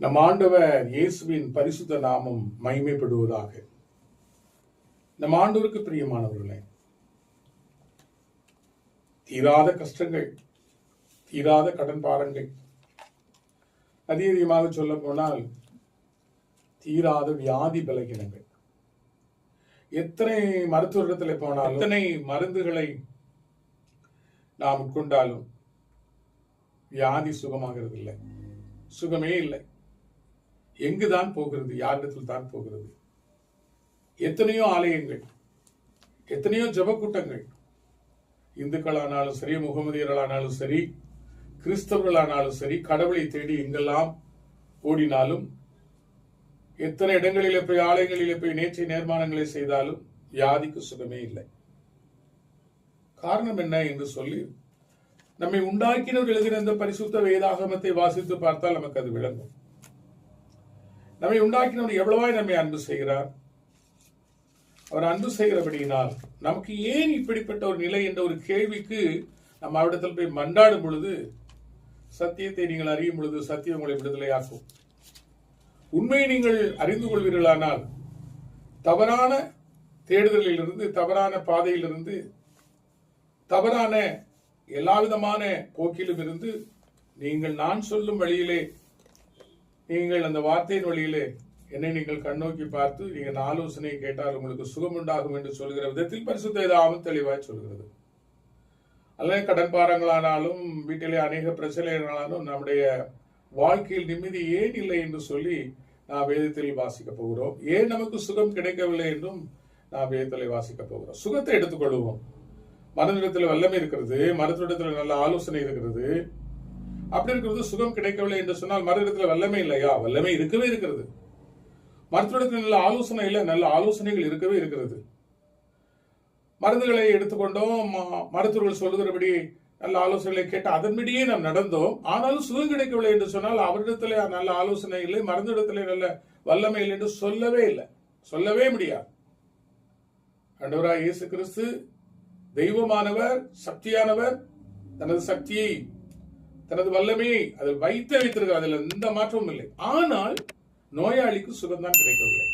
நம் ஆண்டவர் இயேசுவின் பரிசுத்த நாமம் மகிமைப்படுவதாக. நம் ஆண்டவருக்கு பிரியமானவர்களே, தீராத கஷ்டங்கள், தீராத கடன் பாரங்கள், அதிகமாக சொல்ல போனால் தீராத வியாதி பலகீனங்கள், எத்தனை மருத்துவத்தில் போனாலும், எத்தனை மருந்துகளை நாம் உட்கொண்டாலும் வியாதி சுகமாகிறது இல்லை, சுகமே இல்லை. எங்குதான் போகிறது? யாரிடத்தில் தான் போகிறது? எத்தனையோ ஆலயங்கள், எத்தனையோ ஜப கூட்டங்கள், இந்துக்களானாலும் சரி, முகமதியர்களானாலும் சரி, கிறிஸ்தவர்களானாலும் சரி, கடவுளை தேடி எங்கெல்லாம் ஓடினாலும், எத்தனை இடங்களிலே போய் ஆலயங்களிலே போய் நேர்ச்சை நேர்மாணங்களை செய்தாலும் வியாதிக்கு சுகமே இல்லை. காரணம் என்ன என்று சொல்லி நம்மை உண்டாக்கினவர் எழுதின இந்த பரிசுத்த வேதாகமத்தை வாசித்து பார்த்தால் நமக்கு அது விளங்கும். நம்மை உண்டாக்கினவர் எவ்வளவாய் நம்மை அன்பு செய்கிறார். அவர் அன்பு செய்கிறபடியினால் நமக்கு ஏன் இப்படிப்பட்ட ஒரு நிலை என்ற ஒரு கேள்விக்கு நம்ம அவரிடத்தில் போய் மன்றாடும் பொழுது, சத்தியத்தை நீங்கள் அறியும் பொழுது சத்தியம் உங்களை விடுதலையாக்கும். உண்மையை நீங்கள் அறிந்து கொள்வீர்களானால் தவறான தேடுதலிலிருந்து, தவறான பாதையிலிருந்து, தவறான எல்லா விதமான போக்கிலும் இருந்து நீங்கள் நான் சொல்லும் வழியிலே, நீங்கள் அந்த வார்த்தையின் வழியிலே என்னை நீங்கள் கண்ணோக்கி பார்த்து நீங்கள் ஆலோசனை கேட்டால் உங்களுக்கு சுகம் உண்டாகும் என்று சொல்கிற விதத்தில் பரிசுத்த வேதாகமம் தெளிவாய் சொல்கிறது. அல்லது கடன் பாரங்களானாலும், வீட்டிலே அநேக பிரச்சனைகளானாலும், நம்முடைய வாழ்க்கையில் நிம்மதி ஏன் இல்லை என்று சொல்லி நாம் வேதத்தில் வாசிக்க போகிறோம். ஏன் நமக்கு சுகம் கிடைக்கவில்லை என்றும் நாம் வேதத்தில் வாசிக்க போகிறோம். சுகத்தை எடுத்துக்கொள்வோம். மருந்திடத்தில் வல்லமை இருக்கிறது, மருத்துவத்தில் நல்ல ஆலோசனை இருக்கிறது. அப்படி இருக்கிறது சுகம் கிடைக்கவில்லை என்று சொன்னால் மருந்திடத்தில் வல்லமை இல்லையா? வல்லமை இருக்கவே இருக்கிறது. மருத்துவத்தில் நல்ல ஆலோசனை இல்லை, நல்ல ஆலோசனைகள் இருக்கவே இருக்கிறது. மருந்துகளை எடுத்துக்கொண்டோம், மருத்துவர்கள் சொல்லுகிறபடி நல்ல ஆலோசனைகளை கேட்டு அதன்படியே நாம் நடந்தோம். ஆனாலும் சுகம் கிடைக்கவில்லை என்று சொன்னால் அவரிடத்திலே நல்ல ஆலோசனை இல்லை, மருந்திடத்திலே நல்ல வல்லமை இல்லை என்று சொல்லவே இல்லை, சொல்லவே முடியாது. ஆண்டவராகிய இயேசு கிறிஸ்து தெய்வமானவர், சக்தியானவர். தனது சக்தியை, தனது வல்லமையை அதில் வைத்திருக்கிறார். அதில் எந்த மாற்றமும் இல்லை. ஆனால் நோயாளிக்கு சுகம்தான் கிடைக்கவில்லை.